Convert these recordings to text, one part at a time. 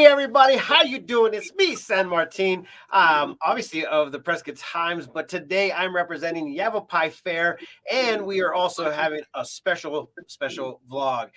Hey everybody, how you doing? It's me, San Martin, obviously of the Prescott Times, but today I'm representing Yavapai Fair, and we are also having a special vlog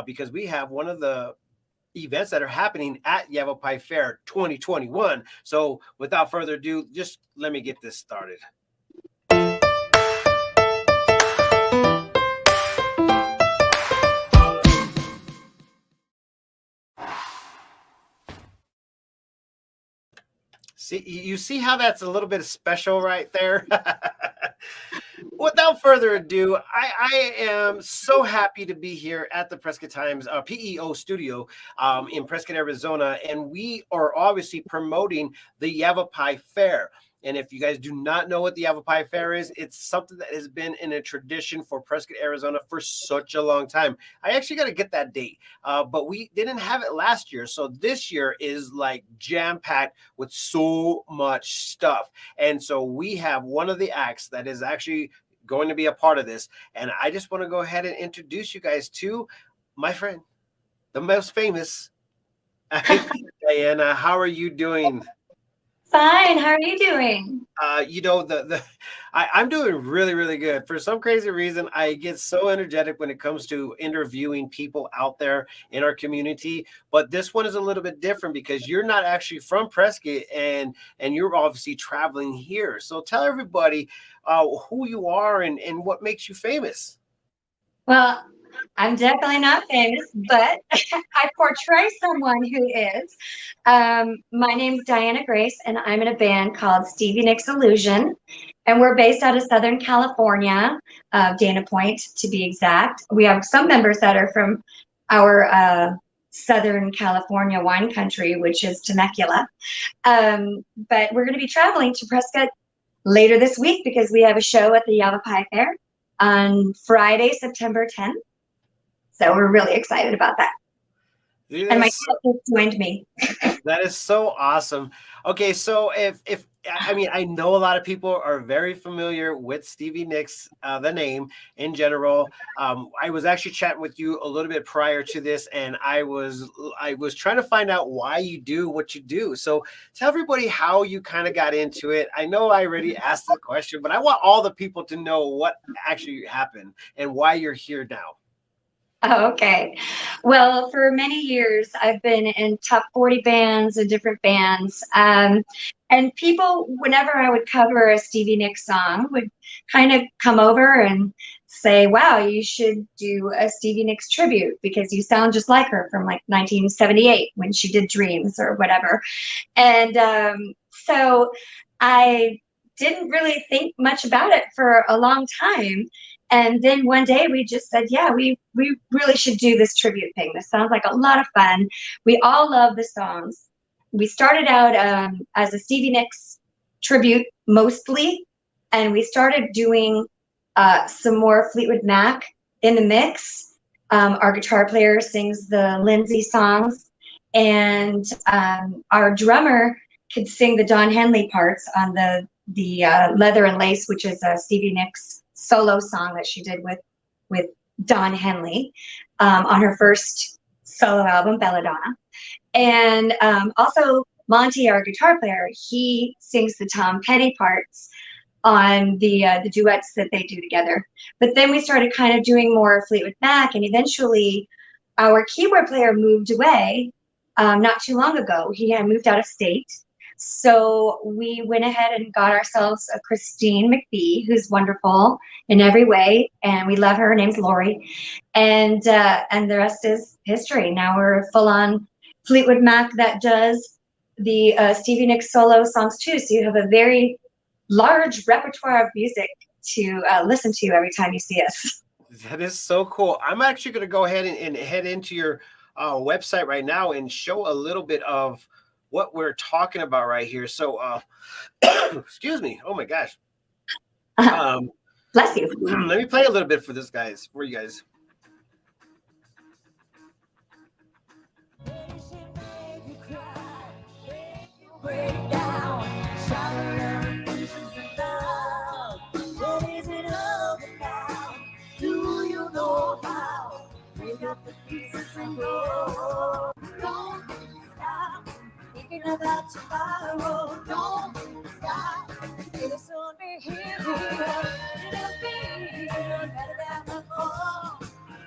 because we have one of the events that are happening at Yavapai Fair 2021. So without further ado, just let me get this started. See, you see how that's a little bit special right there? Without further ado, I am so happy to be here at the Prescott Times PEO studio in Prescott, Arizona, and we are obviously promoting the Yavapai Fair. And if you guys do not know what the Yavapai Fair is, it's something that has been in a tradition for Prescott, Arizona for such a long time. I actually got to get that date, but we didn't have it last year. So this year is like jam-packed with so much stuff. And so we have one of the acts that is actually going to be a part of this. And I just want to go ahead and introduce you guys to my friend, the most famous, Diana. How are you doing? Fine. How are you doing? I'm doing really, really good. For some crazy reason, I get so energetic when it comes to interviewing people out there in our community. But this one is a little bit different because you're not actually from Prescott, and you're obviously traveling here. So tell everybody who you are and what makes you famous. Well, I'm definitely not famous, but I portray someone who is. My name's Diana Grace, and I'm in a band called Stevie Nicks Illusion, and we're based out of Southern California, Dana Point to be exact. We have some members that are from our Southern California wine country, which is Temecula. But we're going to be traveling to Prescott later this week because we have a show at the Yavapai Fair on Friday, September 10th. So we're really excited about that. Yes. And my husband joined me. That is so awesome. Okay, so if I mean, I know a lot of people are very familiar with Stevie Nicks, the name in general. I was actually chatting with you a little bit prior to this, and I was trying to find out why you do what you do. So tell everybody how you kind of got into it. I know I already asked the question, but I want all the people to know what actually happened and why you're here now. Okay. Well, for many years, I've been in top 40 bands and different bands. And people, whenever I would cover a Stevie Nicks song, would kind of come over and say, wow, you should do a Stevie Nicks tribute because you sound just like her from like 1978 when she did Dreams or whatever. And so I didn't really think much about it for a long time. And then one day we just said, yeah, we really should do this tribute thing. This sounds like a lot of fun. We all love the songs. We started out as a Stevie Nicks tribute mostly, and we started doing some more Fleetwood Mac in the mix. Our guitar player sings the Lindsay songs, and our drummer could sing the Don Henley parts on the Leather and Lace, which is a Stevie Nicks solo song that she did with Don Henley on her first solo album, Belladonna. And also Monty, our guitar player, he sings the Tom Petty parts on the duets that they do together. But then we started kind of doing more Fleetwood Mac, and eventually our keyboard player moved away not too long ago. He had moved out of state. So we went ahead and got ourselves a Christine McBee, who's wonderful in every way, and we love her. Her name's Lori, and the rest is history. Now we're a full-on Fleetwood Mac that does the Stevie Nicks solo songs too. So you have a very large repertoire of music to listen to every time you see us. That is so cool. I'm actually going to go ahead and head into your website right now and show a little bit of what we're talking about right here. So, excuse me. Oh my gosh. Bless you. Let me play a little bit for you guys. about tomorrow. Don't stop. It'll soon be here. It'll be better than before.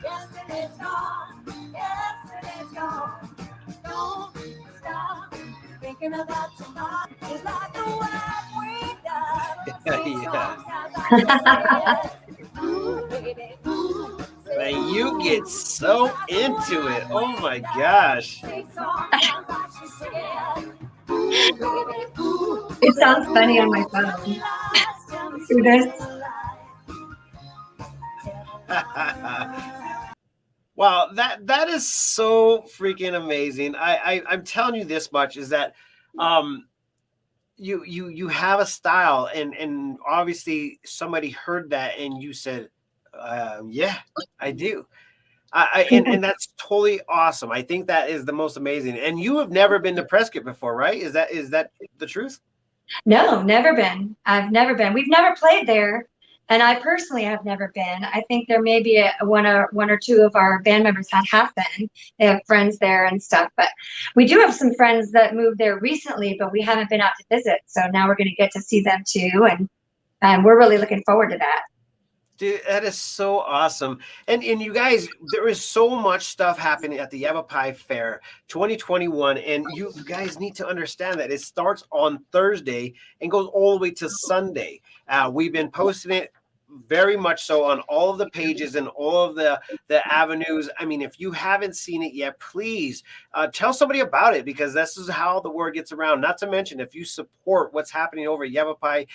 Yesterday's gone. Yesterday's gone. Don't stop thinking about tomorrow. Just like the work we've done. Yeah. Ooh, baby, ooh. Man, you get so into it. Oh my gosh. It sounds funny on my phone. Through this. Wow, that is so freaking amazing. I'm telling you this much is that you have a style, and obviously somebody heard that and you said, yeah, I do. And that's totally awesome. I think that is the most amazing. And you have never been to Prescott before, right? Is that the truth? No, never been. I've never been. We've never played there, and I personally have never been. I think there may be one or two of our band members have been. They have friends there and stuff, but we do have some friends that moved there recently, but we haven't been out to visit. So now we're going to get to see them too, and we're really looking forward to that. Dude, that is so awesome. And you guys, there is so much stuff happening at the Yavapai Fair 2021. And you guys need to understand that it starts on Thursday and goes all the way to Sunday. We've been posting it very much so on all of the pages and all of the avenues. I mean, if you haven't seen it yet, please tell somebody about it, because this is how the word gets around. Not to mention, if you support what's happening over at Yavapai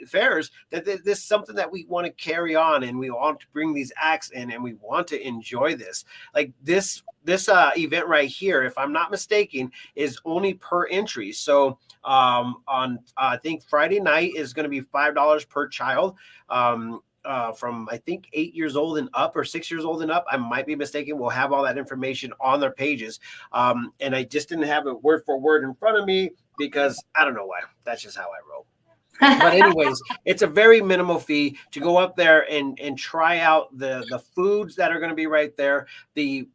Fairs, that this is something that we want to carry on, and we want to bring these acts in, and we want to enjoy this. Like this event right here, if I'm not mistaken, is only per entry. So on I think Friday night is going to be $5 per child. From I think 8 years old and up, or 6 years old and up. I might be mistaken. We'll have all that information on their pages. And I just didn't have it word for word in front of me because I don't know why. That's just how I roll. But anyways, it's a very minimal fee to go up there and try out the foods that are going to be right there. The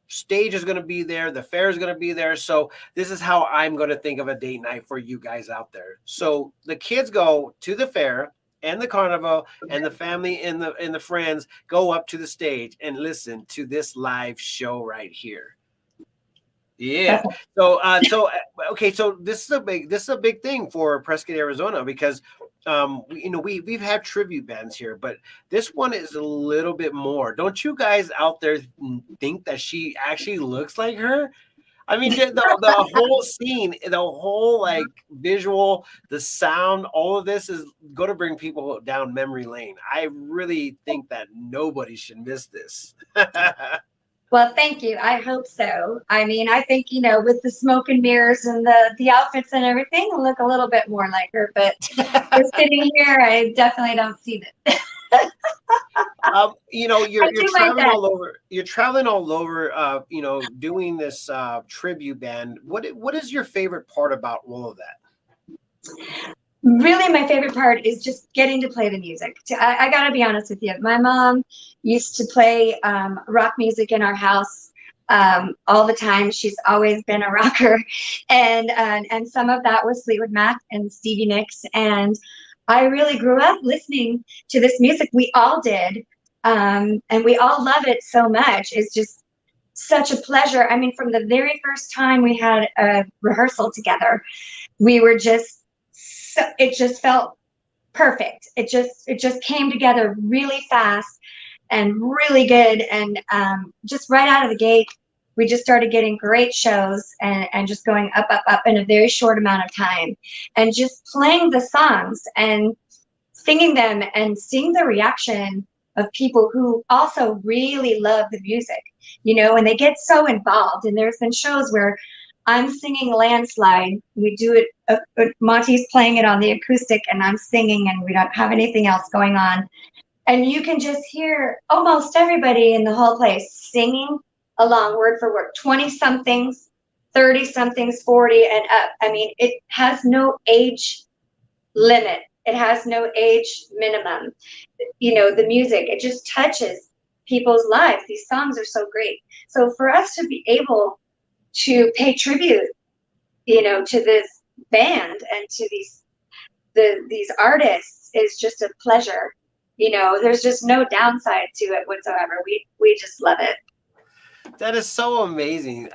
stage is going to be there. The fair is going to be there. So this is how I'm going to think of a date night for you guys out there. So the kids go to the fair and the carnival, and the family and the friends go up to the stage and listen to this live show right here. Yeah. So okay. So this is a big thing for Prescott, Arizona, because we've had tribute bands here, but this one is a little bit more. Don't you guys out there think that she actually looks like her? I mean, the whole scene, the whole like visual, the sound, all of this is going to bring people down memory lane. I really think that nobody should miss this. Well, thank you. I hope so. I mean, I think, with the smoke and mirrors and the outfits and everything, it'll look a little bit more like her. But just sitting here, I definitely don't see that. You're traveling all over. You're traveling all over. Doing this tribute band. What is your favorite part about all of that? Really, my favorite part is just getting to play the music. I got to be honest with you. My mom used to play rock music in our house all the time. She's always been a rocker, and some of that was Fleetwood Mac and Stevie Nicks. And I really grew up listening to this music. We all did, and we all love it so much. It's just such a pleasure. I mean, from the very first time we had a rehearsal together, we were just. So it just felt perfect. It just came together really fast and really good. And just right out of the gate, we just started getting great shows and just going up in a very short amount of time. And just playing the songs and singing them and seeing the reaction of people who also really love the music, and they get so involved. And there's been shows where I'm singing Landslide. We do it, Monty's playing it on the acoustic and I'm singing, and we don't have anything else going on. And you can just hear almost everybody in the whole place singing along word for word, 20-somethings, 30-somethings, 40 and up. I mean, it has no age limit. It has no age minimum. The music, it just touches people's lives. These songs are so great. So for us to be able to pay tribute to this band and to these artists is just a pleasure. There's just no downside to it whatsoever. We just love it. That is so amazing.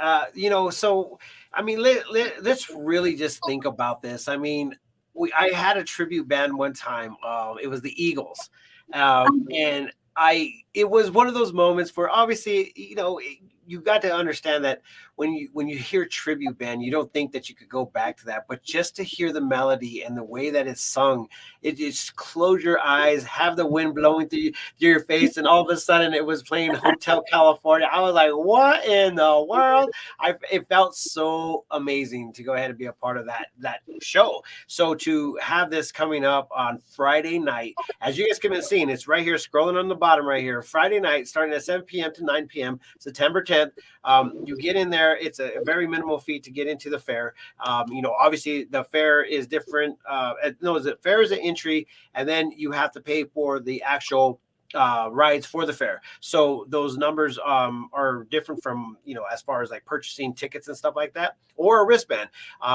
So I mean, let's really just think about this. I mean, I had a tribute band one time. It was the Eagles, and it was one of those moments where obviously, you got to understand that when you hear tribute band, you don't think that you could go back to that, but just to hear the melody and the way that it's sung, it just close your eyes, have the wind blowing through your face, and all of a sudden it was playing Hotel California. I was like, what in the world? It felt so amazing to go ahead and be a part of that show. So to have this coming up on Friday night, as you guys can be seeing, it's right here scrolling on the bottom right here, Friday night starting at 7 p.m. to 9 p.m. September 10th. You get in there. It's a very minimal fee to get into the fair. Obviously the fair is different. The fair is an entry, and then you have to pay for the actual rides for the fair. So those numbers are different from, as far as like purchasing tickets and stuff like that, or a wristband.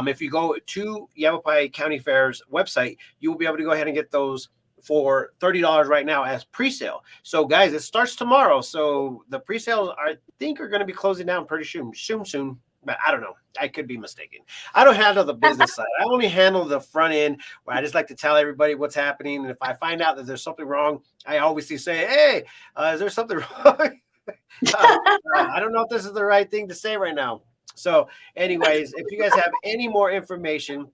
If you go to Yavapai County Fair's website, you will be able to go ahead and get those for $30 right now as pre-sale. So guys, it starts tomorrow. So the pre-sales, I think, are going to be closing down pretty soon. But I don't know. I could be mistaken. I don't handle the business side. I only handle the front end, where I just like to tell everybody what's happening. And if I find out that there's something wrong, I always say, hey, is there something wrong? I don't know if this is the right thing to say right now. So anyways, if you guys have any more information,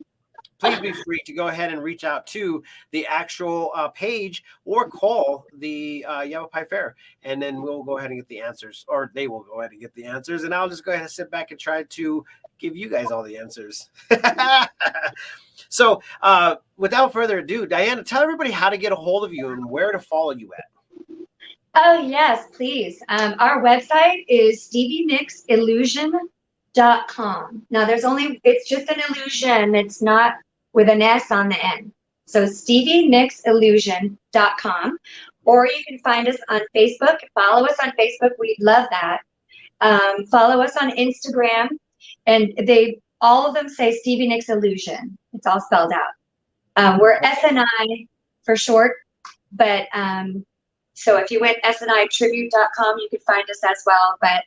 please be free to go ahead and reach out to the actual page or call the Yavapai Fair, and then we'll go ahead and get the answers, or they will go ahead and get the answers, and I'll just go ahead and sit back and try to give you guys all the answers. So without further ado, Diana, tell everybody how to get a hold of you and where to follow you at. Oh, yes, please. Our website is StevieNicksIllusion.com. Now, it's just an illusion. It's not with an S on the end. So StevieNicksIllusion.com. Or you can find us on Facebook. Follow us on Facebook. We'd love that. Follow us on Instagram. And all of them say Stevie Nicks Illusion. It's all spelled out. We're SNI for short. But so if you went SNItribute.com, you could find us as well. But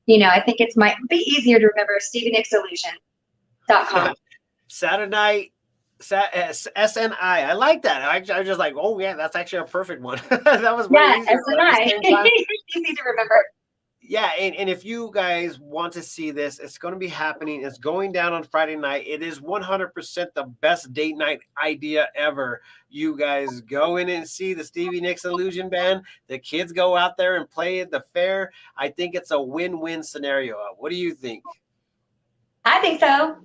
I think it might be easier to remember StevieNicksIllusion.com. Saturday SNI. I like that. I was just like, oh yeah, that's actually a perfect one. That was way easier. SNI. Easy to remember. Yeah, and if you guys want to see this, it's going to be happening. It's going down on Friday night. It is 100% the best date night idea ever. You guys go in and see the Stevie Nicks Illusion Band. The kids go out there and play at the fair. I think it's a win-win scenario. What do you think? I think so.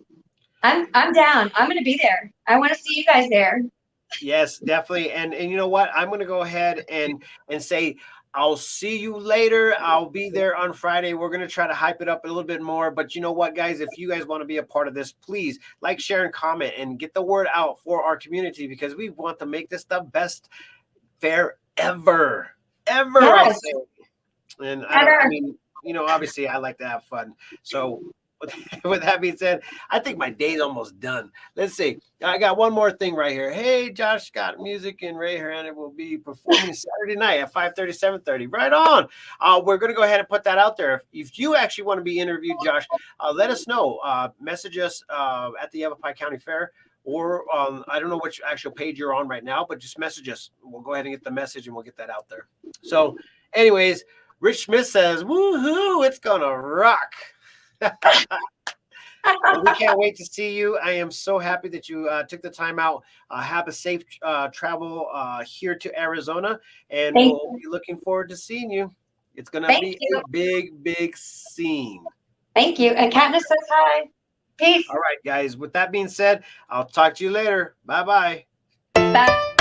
I'm down. I'm going to be there. I want to see you guys there. Yes, definitely. And you know what? I'm going to go ahead and say, I'll see you later. I'll be there on Friday. We're going to try to hype it up a little bit more. But you know what, guys? If you guys want to be a part of this, please like, share, and comment and get the word out for our community, because we want to make this the best fair ever. Yes. And I mean, obviously I like to have fun. So with that being said, I think my day's almost done. Let's see. I got one more thing right here. Hey, Josh Scott Music and Ray Herrera will be performing Saturday night at 5:30, 7:30. Right on. We're going to go ahead and put that out there. If you actually want to be interviewed, Josh, let us know. Message us at the Yavapai County Fair, or I don't know which actual page you're on right now, but just message us. We'll go ahead and get the message, and we'll get that out there. So anyways, Rich Smith says, woohoo, it's going to rock. We can't wait to see you. I am so happy that you took the time out. Have a safe travel here to Arizona, and we'll be looking forward to seeing you. It's going to be a big scene. Thank you. And Katniss says hi. Peace. All right, guys. With that being said, I'll talk to you later. Bye-bye. Bye.